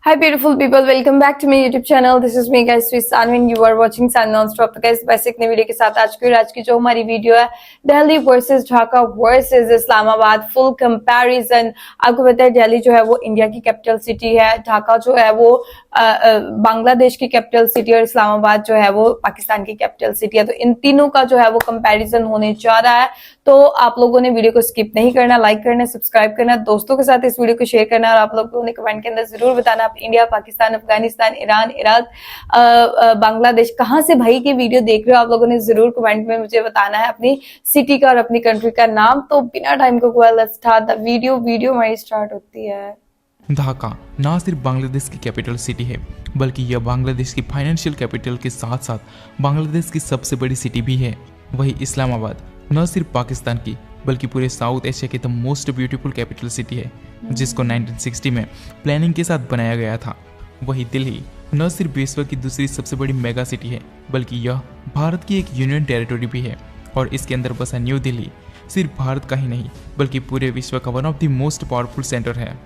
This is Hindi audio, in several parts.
Hi beautiful people, welcome back to my YouTube channel. This is me guys, Swiss Anwin. You are watching Sun Non-Stop. तो guys बेसिक नई वीडियो के साथ आज की जो हमारी वीडियो है Delhi versus Dhaka versus Islamabad full comparison. आपको पता है दिल्ली जो है वो इंडिया की कैपिटल सिटी है, ढाका जो है वो बांग्लादेश की कैपिटल सिटी और इस्लामाबाद जो है वो पाकिस्तान की कैपिटल सिटी है। तो इन तीनों का जो है वो कंपैरिजन होने जा रहा है। तो आप लोगों ने वीडियो को स्किप नहीं करना, लाइक करना, सब्सक्राइब करना, दोस्तों के साथ इस वीडियो को शेयर करना और आप लोगों ने कमेंट के अंदर जरूर बताना आप India, Pakistan, Afghanistan, Iran, Iraq, Bangladesh कहां से भाई की वीडियो देख रहे हो। आप लोगों ने जरूर कमेंट में मुझे बताना है अपनी सिटी का और अपनी कंट्री का नाम। तो बिना टाइम को लेट्स स्टार्ट द वीडियो हमारी स्टार्ट होती है। ढाका ना सिर्फ बांग्लादेश की कैपिटल सिटी है बल्कि यह बांग्लादेश की फाइनेंशियल कैपिटल के साथ साथ बांग्लादेश की सबसे बड़ी सिटी भी है। वही इस्लामाबाद न सिर्फ पाकिस्तान की बल्कि पूरे साउथ एशिया की the most beautiful capital city है, जिसको 1960 में प्लानिंग के साथ बनाया गया था। वही दिल्ली न सिर्फ विश्व की दूसरी सबसे बड़ी मेगा सिटी है बल्कि यह भारत की एक यूनियन टेरिटरी भी है और इसके अंदर बसा न्यू दिल्ली सिर्फ भारत का ही नहीं बल्कि पूरे विश्व का one of the most powerful centre है।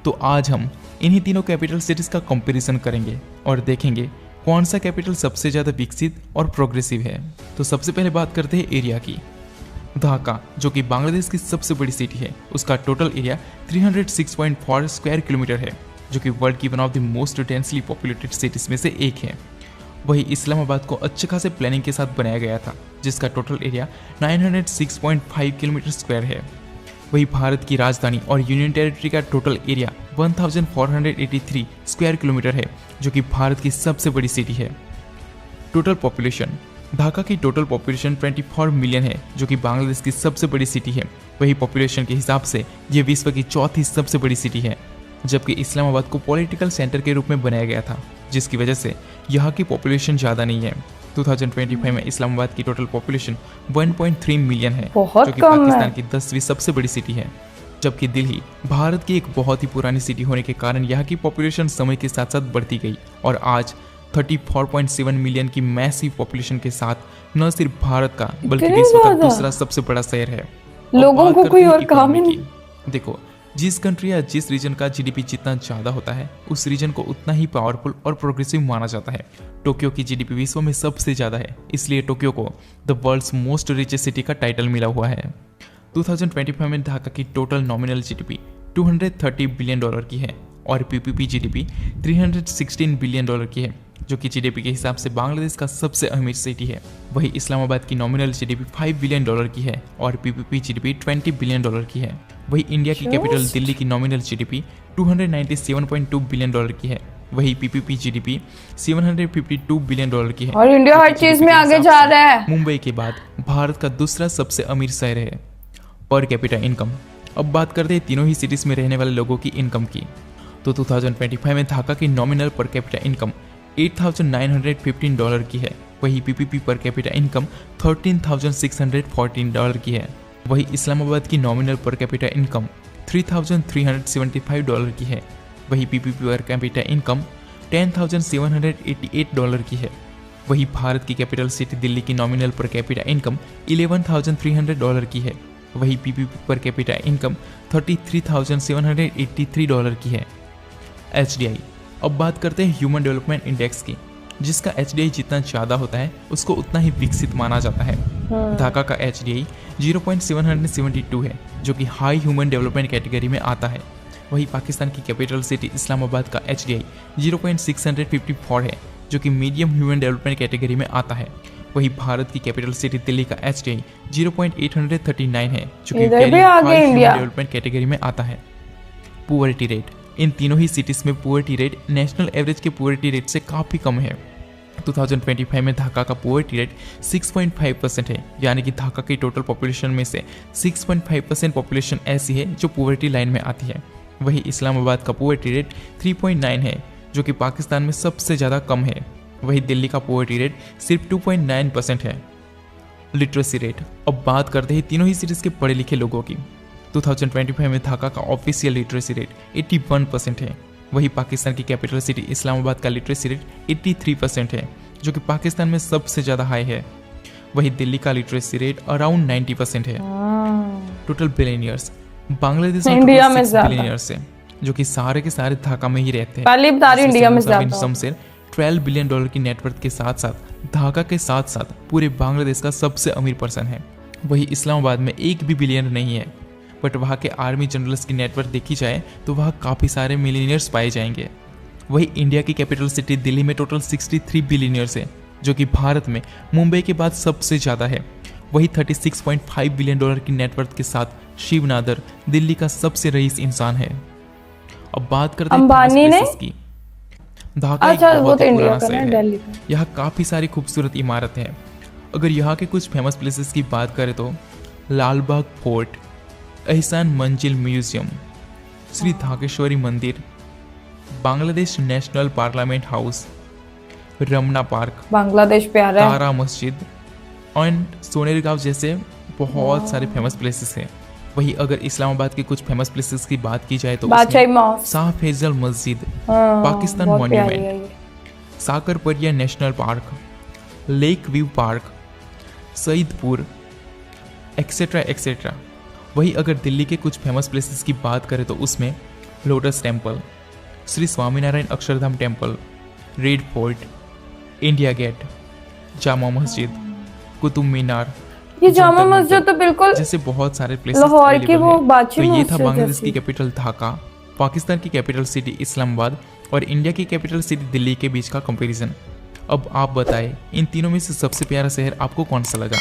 तो आज हम इन्हीं तीनों कैपिटल सिटीज का कंपैरिजन करेंगे और देखेंगे कौन सा कैपिटल सबसे ज़्यादा विकसित और प्रोग्रेसिव है। तो सबसे पहले बात करते हैं एरिया की। ढाका जो कि बांग्लादेश की सबसे बड़ी सिटी है, उसका टोटल एरिया 306.4 स्क्वायर किलोमीटर है, जो कि वर्ल्ड की one of the most densely populated cities में से एक है। वही इस्लामाबाद को अच्छे खासे प्लानिंग के साथ बनाया गया था, जिसका टोटल एरिया 906.5 किलोमीटर स्क्वायर है। वही भारत की राजधानी और यूनियन टेरिटरी का टोटल एरिया 1483 स्क्वायर किलोमीटर है, जो कि भारत की सबसे बड़ी सिटी है। टोटल पॉपुलेशन ढाका की टोटल पॉपुलेशन 24 मिलियन है, जो कि बांग्लादेश की सबसे बड़ी सिटी है। वही पॉपुलेशन के हिसाब से ये विश्व की चौथी सबसे बड़ी सिटी है, जबकि इस्लामाबाद को पॉलिटिकल सेंटर के रूप में बनाया गया था, जिसकी वजह से यहाँ की पॉपुलेशन ज़्यादा नहीं है। 2025 में इस्लामाबाद की टोटल पॉपुलेशन 1.3 मिलियन है, जो कि पाकिस्तान की 10वीं सबसे बड़ी सिटी है। जबकि दिल्ली भारत की एक बहुत ही पुरानी सिटी होने के कारण यहाँ की पॉपुलेशन समय के साथ साथ बढ़ती गई और आज 34.7 मिलियन की मैसिव पॉपुलेशन के साथ न सिर्फ भारत का बल्कि विश्व का दूसरा सबसे बड़ा शहर है। लोगों को कोई और काम ही नहीं। देखो, जिस कंट्री या जिस रीजन का जीडीपी जितना ज़्यादा होता है उस रीजन को उतना ही पावरफुल और प्रोग्रेसिव माना जाता है। टोक्यो की जीडीपी विश्व में सबसे ज़्यादा है, इसलिए टोक्यो को the world's most richest city का टाइटल मिला हुआ है। 2025 में ढाका की टोटल नॉमिनल जीडीपी $230 बिलियन की है और पीपीपी जीडीपी $316 बिलियन की है, जो कि जीडीपी के हिसाब से बांग्लादेश का सबसे अमीर सिटी है। वही इस्लामाबाद की नॉमिनल जीडीपी $5 बिलियन की है और पीपीपी जीडीपी $20 बिलियन की है। वही इंडिया की कैपिटल दिल्ली की नॉमिनल जीडीपी $297.2 बिलियन की है। वही पीपीपी जीडीपी $752 बिलियन की है और इंडिया हर चीज में आगे जा रहा है। मुंबई के बाद भारत का दूसरा सबसे अमीर शहर है। पर कैपिटा इनकम अब बात करते हैं तीनों ही सिटीज में रहने वाले लोगों की इनकम की। तो 2025 में ढाका की नॉमिनल पर कैपिटा इनकम $8,915 की है। वही पीपीपी पर कैपिटा इनकम $13,614 की है। वही इस्लामाबाद की नॉमिनल पर कैपिटा इनकम $3,375 की है। वही पीपीपी पर कैपिटा इनकम $10,788 की है। वही भारत की कैपिटल सिटी दिल्ली की नॉमिनल पर कैपिटा इनकम $11,300 की है। वही पीपीपी पर कैपिटा इनकम $33,783 की है। एचडीआई अब बात करते हैं ह्यूमन डेवलपमेंट इंडेक्स की, जिसका एचडीआई जितना ज़्यादा होता है उसको उतना ही विकसित माना जाता है। ढाका का एचडीआई 0.772 है, जो कि हाई ह्यूमन डेवलपमेंट कैटेगरी में आता है। वही पाकिस्तान की कैपिटल सिटी इस्लामाबाद का एचडीआई 0.654 है, जो कि मीडियम ह्यूमन डेवलपमेंट कैटेगरी में आता है। वही भारत की कैपिटल सिटी दिल्ली का एचडीआई 0.839 है, जो कि very high human development category में आता है। पुअरिटी रेट इन तीनों ही सिटीज में पुअरिटी रेट नेशनल एवरेज के पुअरिटी रेट से काफ़ी कम है। 2025 में ढाका का पुअरिटी रेट 6.5% है, यानी कि ढाका की टोटल पॉपुलेशन में से 6.5% पॉपुलेशन ऐसी है जो पुअरिटी लाइन में आती है। वही इस्लामाबाद का पुअरिटी रेट 3.9 है, जो कि पाकिस्तान में सबसे ज़्यादा कम है। वही दिल्ली का पुअरिटी रेट सिर्फ 2.9% है। लिटरेसी रेट अब बात करते हैं तीनों ही सिटीज़ के पढ़े लिखे लोगों की। 2025 में ढाका का ऑफिशियल लिटरेसी रेट 81% है। वही पाकिस्तान की कैपिटल सिटी इस्लामाबाद का लिटरेसी रेट 83% है, जो कि पाकिस्तान में सबसे ज़्यादा हाई है। वही दिल्ली का लिटरेसी रेट अराउंड 90% है। टोटल बिलियनियर्स बांग्लादेश में बिलियनियर्स है जो कि सारे के सारे ढाका में ही रहते हैं। पहले बता रही हूँ, इंडिया में मुसाफिर ज्यादा शमशेर 12 बिलियन डॉलर की नेटवर्थ के साथ साथ ढाका के साथ साथ पूरे बांग्लादेश का सबसे अमीर पर्सन है। वही इस्लामाबाद में एक भी बिलियनर नहीं है, बट वहाँ के आर्मी जनरल्स की नेटवर्थ देखी जाए तो वहाँ काफ़ी सारे मिलियनियर्स पाए जाएंगे। वही इंडिया की कैपिटल सिटी दिल्ली में टोटल 63 बिलियनियर्स है, जो कि भारत में मुंबई के बाद सबसे ज़्यादा है। वही 36.5 बिलियन डॉलर की नेटवर्थ के साथ शिव नादर दिल्ली का सबसे रईस इंसान है। अब बात करते हैं अंबानी ने? की। ढाका अच्छा, एक वो बहुत तो ही इंडिया पुराना का है, शहर है। दिल्ली का। यहाँ काफ़ी सारी खूबसूरत इमारतें हैं। अगर यहाँ के कुछ फेमस प्लेसेस की बात करें तो लाल बाग फोर्ट, एहसान मंजिल म्यूजियम, श्री धाकेश्वरी मंदिर, Bangladesh national parliament house, Ramna park, Bangladesh प्यारा है। तारा मस्जिद एंड सोनेरगांव जैसे बहुत सारे फेमस प्लेसेस हैं। वही अगर इस्लामाबाद के कुछ फेमस प्लेसेस की बात की जाए तो बादशाही उसमें मॉस्क। शाह फैजल मस्जिद, हाँ, पाकिस्तान बहुत प्यारी है मॉन्यूमेंट, ये। साकरपरिया national park, lake view park, Saidpur etcetera etcetera. वही अगर दिल्ली के कुछ फेमस प्लेसेस की बात करें तो उसमें Lotus Temple, Shri Swaminarayan Akshardham temple, Red Fort, India Gate, Jama Masjid, Qutub मीनार, ये जामा जंतर मंतर मस्जिद तो बिल्कुल जैसे बहुत सारे प्लेसेस लाहौर की available वो हैं। बादशाही तो ये था मस्जिद बांग्लादेश जैसी। की कैपिटल ढाका, पाकिस्तान की कैपिटल सिटी इस्लामाबाद और इंडिया की कैपिटल सिटी दिल्ली के बीच का कंपैरिजन। अब आप बताएं इन तीनों में से सबसे प्यारा शहर आपको कौन सा लगा?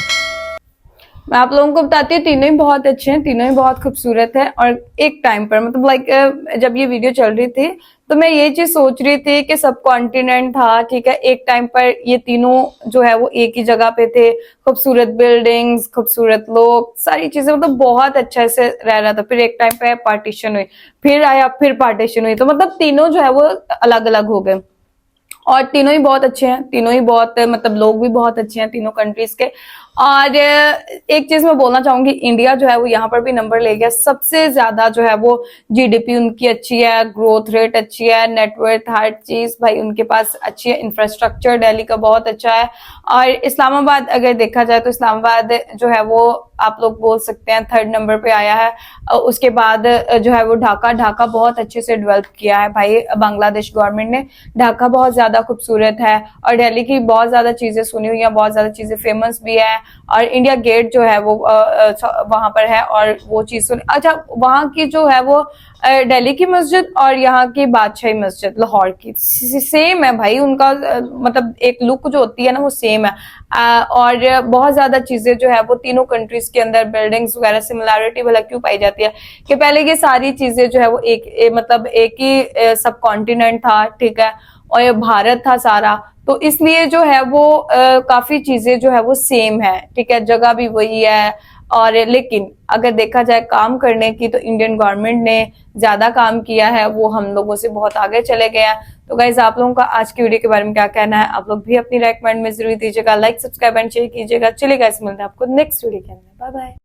मैं आप लोगों को बताती हूँ, तीनों ही बहुत अच्छे हैं, तीनों ही बहुत खूबसूरत है। और एक टाइम पर मतलब लाइक जब ये वीडियो चल रही थी तो मैं ये चीज सोच रही थी कि सब कॉन्टिनेंट था, ठीक है, एक टाइम पर ये तीनों जो है वो एक ही जगह पे थे, खूबसूरत बिल्डिंग्स, खूबसूरत लोग, सारी चीजें, मतलब बहुत अच्छा से रह रहा था। फिर एक टाइम पे पार्टीशन हुई, फिर आया, फिर पार्टीशन हुई, तो मतलब तीनों जो है वो अलग अलग हो गए। और तीनों ही बहुत अच्छे हैं, तीनों ही बहुत मतलब लोग भी बहुत अच्छे हैं तीनों कंट्रीज के। और एक चीज मैं बोलना चाहूंगी, इंडिया जो है वो यहाँ पर भी नंबर ले गया सबसे ज्यादा, जो है वो जीडीपी उनकी अच्छी है, ग्रोथ रेट अच्छी है, नेटवर्थ, हर चीज भाई उनके पास अच्छी है, इंफ्रास्ट्रक्चर दिल्ली का बहुत अच्छा है। और इस्लामाबाद अगर देखा जाए तो इस्लामाबाद जो है वो आप लोग बोल सकते हैं 3rd नंबर पे आया है। उसके बाद जो है वो ढाका बहुत अच्छे से डेवलप किया है भाई बांग्लादेश गवर्नमेंट ने। ढाका बहुत ज्यादा खूबसूरत है और दिल्ली की बहुत ज्यादा चीजें सुनी हुई हैं, बहुत ज्यादा चीजें फेमस भी है। और इंडिया गेट जो है वो वहां पर है और वो चीज सुनी। अच्छा, वहां की जो है वो दिल्ली की मस्जिद और यहाँ की बादशाही मस्जिद लाहौर की सेम है भाई, उनका मतलब एक लुक जो होती है ना वो सेम है। और बहुत ज्यादा चीजें जो है वो तीनों कंट्रीज के अंदर बिल्डिंग्स वगैरह सिमिलैरिटी भला क्यों पाई जाती है कि पहले ये सारी चीजें जो है वो मतलब एक ही सब कॉन्टिनेंट था, ठीक है, और ये भारत था सारा, तो इसलिए जो है वो काफी चीजें जो है वो सेम है, ठीक है, जगह भी वही है। और लेकिन अगर देखा जाए काम करने की तो इंडियन गवर्नमेंट ने ज्यादा काम किया है, वो हम लोगों से बहुत आगे चले गए हैं। तो गाइज आप लोगों का आज की वीडियो के बारे में क्या कहना है, आप लोग भी अपनी राय कमेंट में जरूर दीजिएगा, लाइक सब्सक्राइब एंड शेयर कीजिएगा। चलिए गाइज मिलते हैं आपको नेक्स्ट वीडियो के अंदर, बाय बाय।